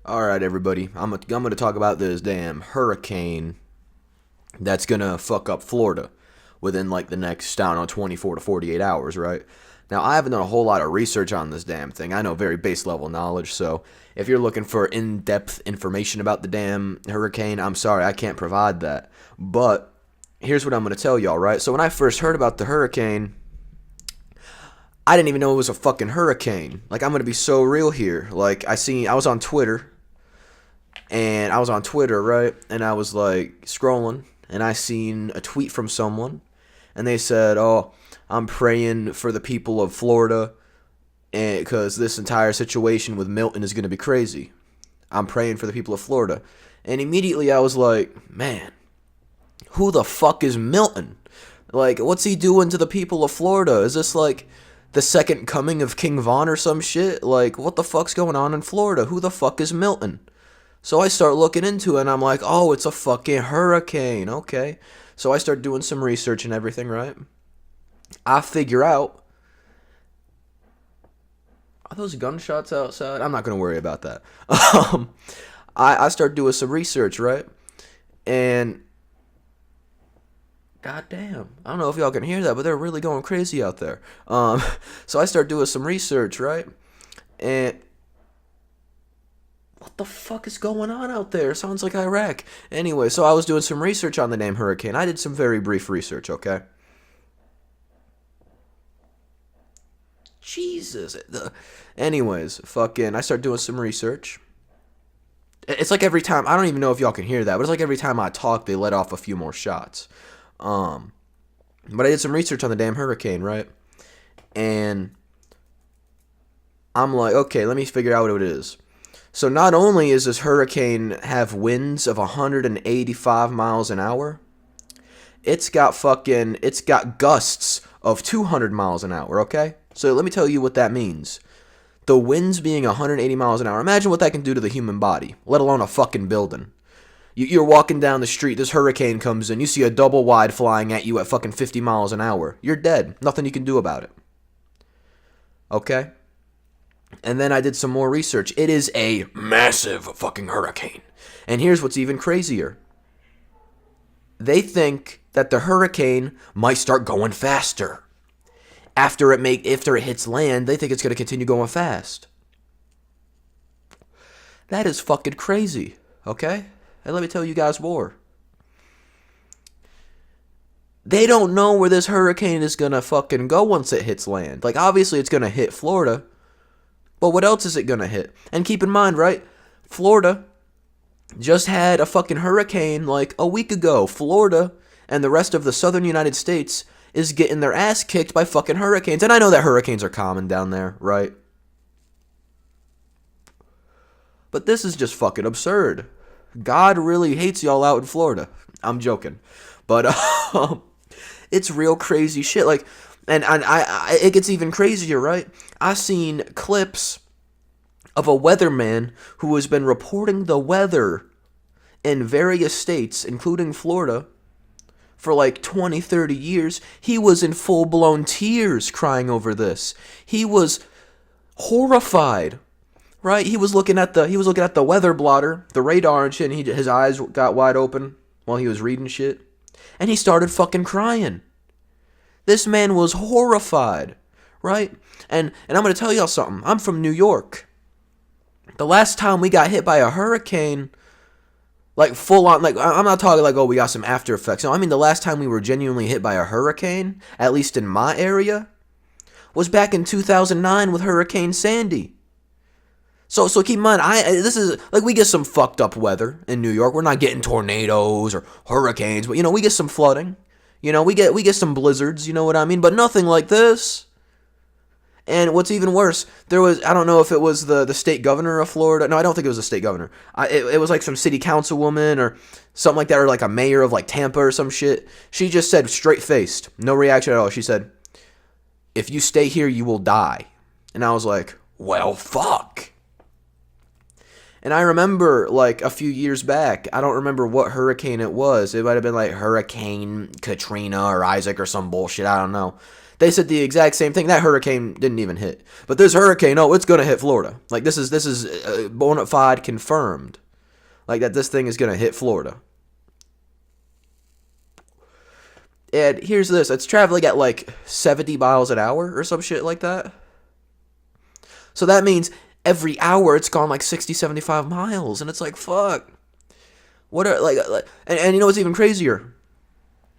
All right, everybody. I'm going to talk about this damn hurricane that's going to fuck up Florida within like the next, I don't know, 24 to 48 hours, right? Now, I haven't done a whole lot of research on this damn thing. I know very base level knowledge, so if you're looking for in-depth information about the damn hurricane, I'm sorry, I can't provide that. But here's what I'm going to tell y'all, right? So when I first heard about the hurricane, I didn't even know it was a fucking hurricane. Like, I'm going to be so real here. Like, I was on Twitter, right? And I was like scrolling, and I seen a tweet from someone, and they said, "Oh, I'm praying for the people of Florida, and because this entire situation with Milton is gonna be crazy. I'm praying for the people of Florida." And immediately I was like, "Man, who the fuck is Milton? Like, what's he doing to the people of Florida? Is this like the second coming of King Von or some shit? Like, what the fuck's going on in Florida? Who the fuck is Milton?" So I start looking into it, and I'm like, oh, it's a fucking hurricane. Okay. So I start doing some research and everything, right? I figure out, are those gunshots outside? I'm not going to worry about that. Um, I start doing some research, right? And goddamn, I don't know if y'all can hear that, but they're really going crazy out there. So I start doing some research, right? And what the fuck is going on out there? Sounds like Iraq. Anyway, so I was doing some research on the name hurricane. I did some very brief research, okay? Jesus. Anyways, fucking, I start doing some research. It's like every time, I don't even know if y'all can hear that, but it's like every time I talk, they let off a few more shots. Um, but I did some research on the damn hurricane, right? And I'm like, okay, let me figure out what it is. So not only is this hurricane have winds of 185 miles an hour, it's got gusts of 200 miles an hour, okay? So let me tell you what that means. The winds being 180 miles an hour. Imagine what that can do to the human body, let alone a fucking building. You're walking down the street, this hurricane comes in, you see a double wide flying at you at fucking 50 miles an hour. You're dead. Nothing you can do about it. Okay? And then I did some more research. It is a massive fucking hurricane. And here's what's even crazier. They think that the hurricane might start going faster. After it hits land, they think it's going to continue going fast. That is fucking crazy, okay? And let me tell you guys more. They don't know where this hurricane is going to fucking go once it hits land. Like, obviously it's going to hit Florida, but what else is it going to hit? And keep in mind, right? Florida just had a fucking hurricane like a week ago. Florida and the rest of the southern United States is getting their ass kicked by fucking hurricanes. And I know that hurricanes are common down there, right? But this is just fucking absurd. God really hates y'all out in Florida. I'm joking. But it's real crazy shit. Like, and it gets even crazier, right? I seen clips of a weatherman who has been reporting the weather in various states, including Florida, for like 20, 30 years. He was in full-blown tears crying over this. He was horrified, right? He was looking at the weather blotter, the radar and shit, and his eyes got wide open while he was reading shit. And he started fucking crying. This man was horrified, right? And I'm going to tell y'all something. I'm from New York. The last time we got hit by a hurricane, like full on, like I'm not talking like, oh, we got some after effects. No, I mean the last time we were genuinely hit by a hurricane, at least in my area, was back in 2009 with Hurricane Sandy. So keep in mind, this is like we get some fucked up weather in New York. We're not getting tornadoes or hurricanes, but we get some flooding. We get some blizzards. You know what I mean? But nothing like this. And what's even worse, I don't know if it was the state governor of Florida. No, I don't think it was the state governor. It was like some city councilwoman or something like that, or like a mayor of like Tampa or some shit. She just said straight-faced, no reaction at all. She said, "If you stay here, you will die." And I was like, well, fuck. And I remember, like, a few years back, I don't remember what hurricane it was. It might have been, like, Hurricane Katrina or Isaac or some bullshit. I don't know. They said the exact same thing. That hurricane didn't even hit. But this hurricane, oh, it's going to hit Florida. Like, this is bona fide confirmed. Like, that this thing is going to hit Florida. And here's this. It's traveling at, like, 70 miles an hour or some shit like that. So that means every hour it's gone, like, 60, 75 miles. And it's like, fuck. What are, like and you know what's even crazier?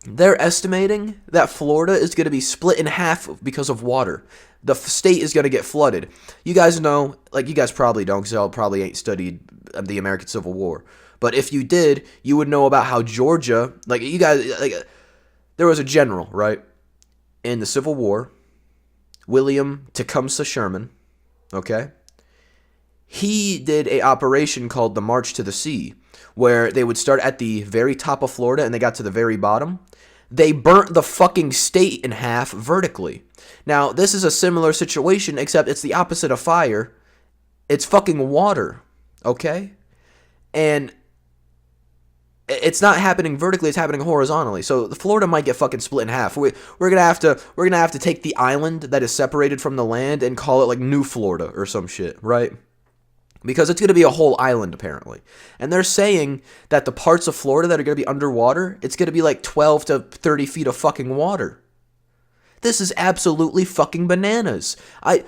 They're estimating that Florida is going to be split in half because of water. The state is going to get flooded. You guys know, like, you guys probably don't, because y'all probably ain't studied the American Civil War. But if you did, you would know about how Georgia, like, you guys, like, there was a general, right, in the Civil War, William Tecumseh Sherman, okay? He did a operation called the March to the Sea, where they would start at the very top of Florida and they got to the very bottom. They burnt the fucking state in half vertically. Now, this is a similar situation, except it's the opposite of fire. It's fucking water, okay? And it's not happening vertically, it's happening horizontally. So Florida might get fucking split in half. We're gonna have to take the island that is separated from the land and call it like New Florida or some shit, right? Because it's going to be a whole island, apparently. And they're saying that the parts of Florida that are going to be underwater, it's going to be like 12 to 30 feet of fucking water. This is absolutely fucking bananas. And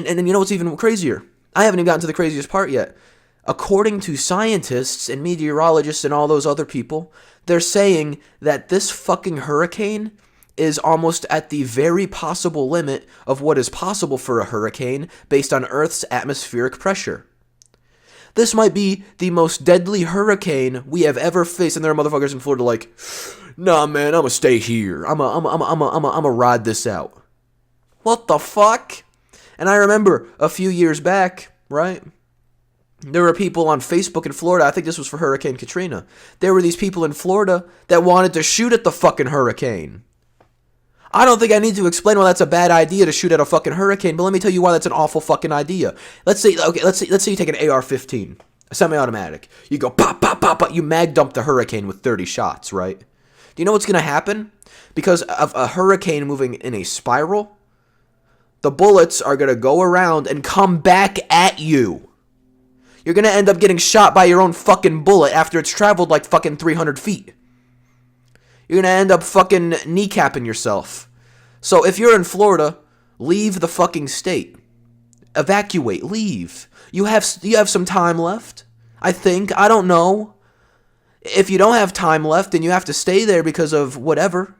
you know what's even crazier? I haven't even gotten to the craziest part yet. According to scientists and meteorologists and all those other people, they're saying that this fucking hurricane is almost at the very possible limit of what is possible for a hurricane based on Earth's atmospheric pressure. This might be the most deadly hurricane we have ever faced, and there are motherfuckers in Florida like, nah, man, I'm gonna stay here. I'm gonna ride this out. What the fuck? And I remember a few years back, right? There were people on Facebook in Florida, I think this was for Hurricane Katrina. There were these people in Florida that wanted to shoot at the fucking hurricane. I don't think I need to explain why that's a bad idea to shoot at a fucking hurricane, but let me tell you why that's an awful fucking idea. Let's say you take an AR-15, a semi-automatic. You go pop, pop, pop, pop. You mag dump the hurricane with 30 shots, right? Do you know what's going to happen? Because of a hurricane moving in a spiral, the bullets are going to go around and come back at you. You're going to end up getting shot by your own fucking bullet after it's traveled like fucking 300 feet. You're going to end up fucking kneecapping yourself. So if you're in Florida, leave the fucking state. Evacuate. Leave. You have some time left, I think. I don't know. If you don't have time left and you have to stay there because of whatever,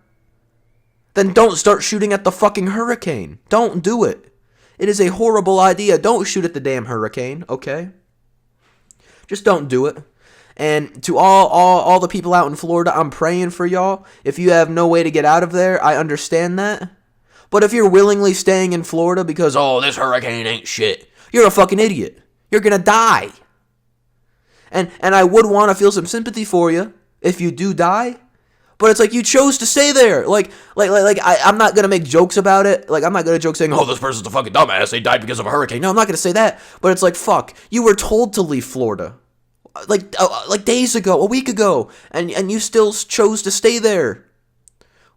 then don't start shooting at the fucking hurricane. Don't do it. It is a horrible idea. Don't shoot at the damn hurricane, okay? Just don't do it. And to all the people out in Florida, I'm praying for y'all. If you have no way to get out of there, I understand that. But if you're willingly staying in Florida because, oh, this hurricane ain't shit, you're a fucking idiot. You're gonna die. And I would want to feel some sympathy for you if you do die. But it's like you chose to stay there. I'm not gonna make jokes about it. Like, I'm not gonna joke saying, oh, this person's a fucking dumbass, they died because of a hurricane. No, I'm not gonna say that. But it's like, fuck, you were told to leave Florida. Like days ago, a week ago, and you still chose to stay there.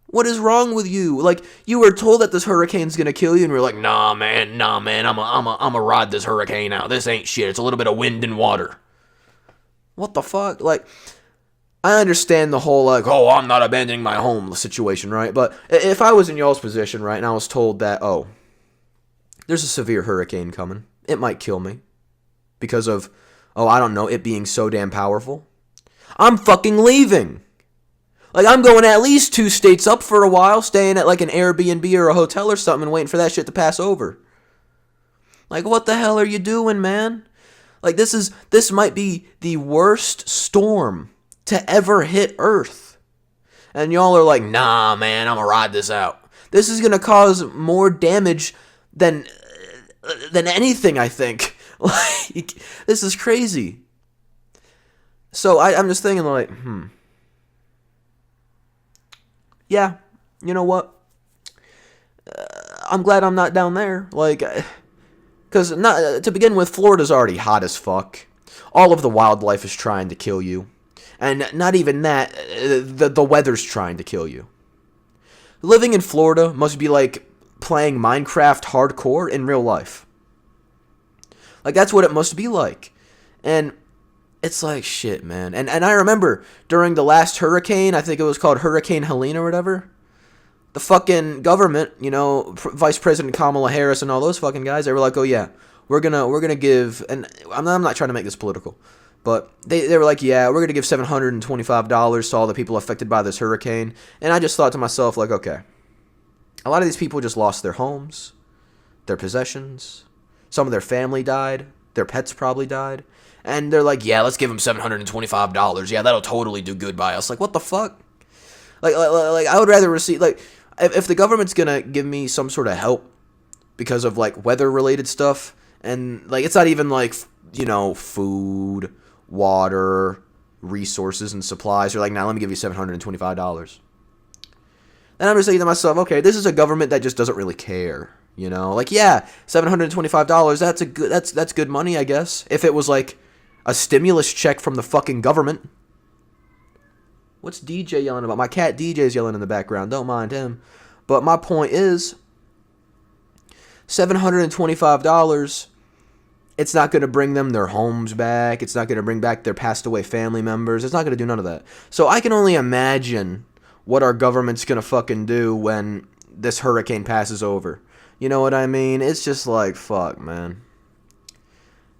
What is wrong with you? Like, you were told that this hurricane's gonna kill you, and you're like, nah, man, I'ma ride this hurricane out. This ain't shit. It's a little bit of wind and water. What the fuck? Like, I understand the whole, like, oh, I'm not abandoning my home situation, right? But if I was in y'all's position, right, and I was told that, oh, there's a severe hurricane coming, it might kill me because of, oh, I don't know, it being so damn powerful, I'm fucking leaving. Like, I'm going at least 2 states up for a while, staying at, like, an Airbnb or a hotel or something and waiting for that shit to pass over. Like, what the hell are you doing, man? Like, this might be the worst storm to ever hit Earth. And y'all are like, nah, man, I'm gonna ride this out. This is gonna cause more damage than anything, I think. Like, this is crazy. So I'm just thinking, like, yeah, you know what? I'm glad I'm not down there. Like, because to begin with, Florida's already hot as fuck. All of the wildlife is trying to kill you. And not even that, the weather's trying to kill you. Living in Florida must be like playing Minecraft hardcore in real life. Like, that's what it must be like. And it's like, shit, man. And I remember during the last hurricane, I think it was called Hurricane Helene or whatever, the fucking government, you know, Vice President Kamala Harris and all those fucking guys, they were like, oh yeah, we're gonna give, and I'm not trying to make this political, but they were like, yeah, we're gonna give $725 to all the people affected by this hurricane. And I just thought to myself, like, okay, a lot of these people just lost their homes, their possessions, some of their family died, their pets probably died, and they're like, yeah, let's give them $725. Yeah, that'll totally do good by us. Like, what the fuck? Like I would rather receive, like, if the government's gonna give me some sort of help because of like weather related stuff, and like it's not even like, you know, food, water, resources, and supplies, you're like, nah, let me give you $725. Then I'm just thinking to myself, okay, this is a government that just doesn't really care, you know? Like, yeah, $725, that's good money, I guess. If it was like a stimulus check from the fucking government. What's DJ yelling about? My cat DJ's yelling in the background. Don't mind him. But my point is, $725, it's not going to bring them their homes back. It's not going to bring back their passed away family members. It's not going to do none of that. So I can only imagine what our government's going to fucking do when this hurricane passes over. You know what I mean? It's just like, fuck, man.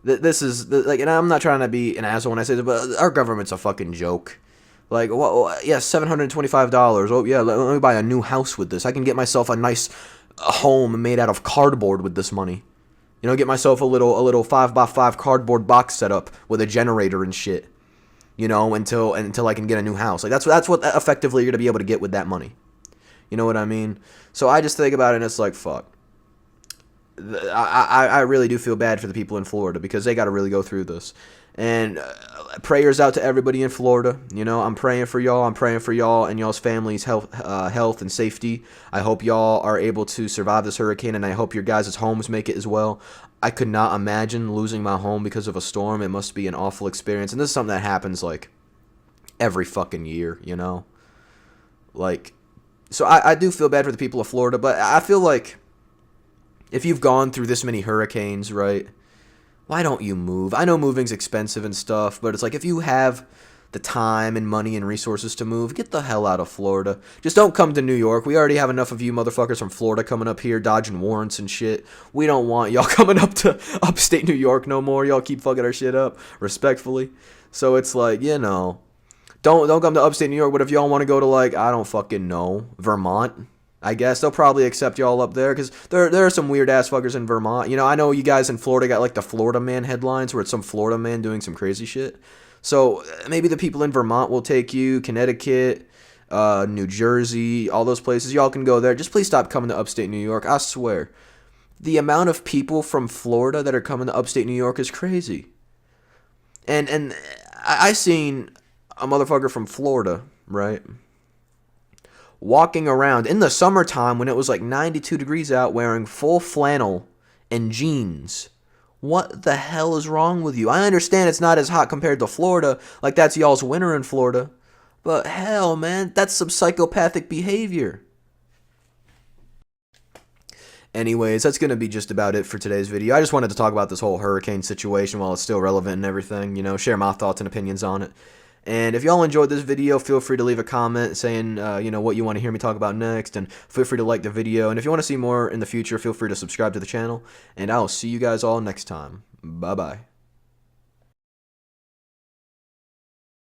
This is, like, and I'm not trying to be an asshole when I say this, but our government's a fucking joke. Like, well, yeah, $725. Oh, yeah, let me buy a new house with this. I can get myself a nice home made out of cardboard with this money. You know, get myself a little 5x5 cardboard box set up with a generator and shit. You know, until I can get a new house. Like, that's what effectively you're going to be able to get with that money. You know what I mean? So I just think about it and it's like, fuck. I really do feel bad for the people in Florida because they got to really go through this. And prayers out to everybody in Florida. You know, I'm praying for y'all. I'm praying for y'all and y'all's families' health and safety. I hope y'all are able to survive this hurricane, and I hope your guys' homes make it as well. I could not imagine losing my home because of a storm. It must be an awful experience. And this is something that happens, like, every fucking year, you know? Like, so I do feel bad for the people of Florida, but I feel like if you've gone through this many hurricanes, right, why don't you move? I know moving's expensive and stuff, but it's like if you have the time and money and resources to move, get the hell out of Florida. Just don't come to New York. We already have enough of you motherfuckers from Florida coming up here dodging warrants and shit. We don't want y'all coming up to upstate New York no more. Y'all keep fucking our shit up, respectfully. So it's like, you know, don't come to upstate New York, but if y'all want to go to, like, I don't fucking know, Vermont, I guess they'll probably accept y'all up there, because there are some weird ass fuckers in Vermont. You know, I know you guys in Florida got like the Florida Man headlines where it's some Florida man doing some crazy shit. So maybe the people in Vermont will take you, Connecticut, New Jersey, all those places. Y'all can go there. Just please stop coming to upstate New York. I swear, the amount of people from Florida that are coming to upstate New York is crazy. And I seen a motherfucker from Florida, right, walking around in the summertime when it was like 92 degrees out wearing full flannel and jeans. What the hell is wrong with you? I understand it's not as hot compared to Florida, like that's y'all's winter in Florida, but hell, man, that's some psychopathic behavior. Anyways, that's going to be just about it for today's video. I just wanted to talk about this whole hurricane situation while it's still relevant and everything, you know, share my thoughts and opinions on it. And if y'all enjoyed this video, feel free to leave a comment saying, you know, what you want to hear me talk about next. And feel free to like the video. And if you want to see more in the future, feel free to subscribe to the channel. And I'll see you guys all next time. Bye-bye.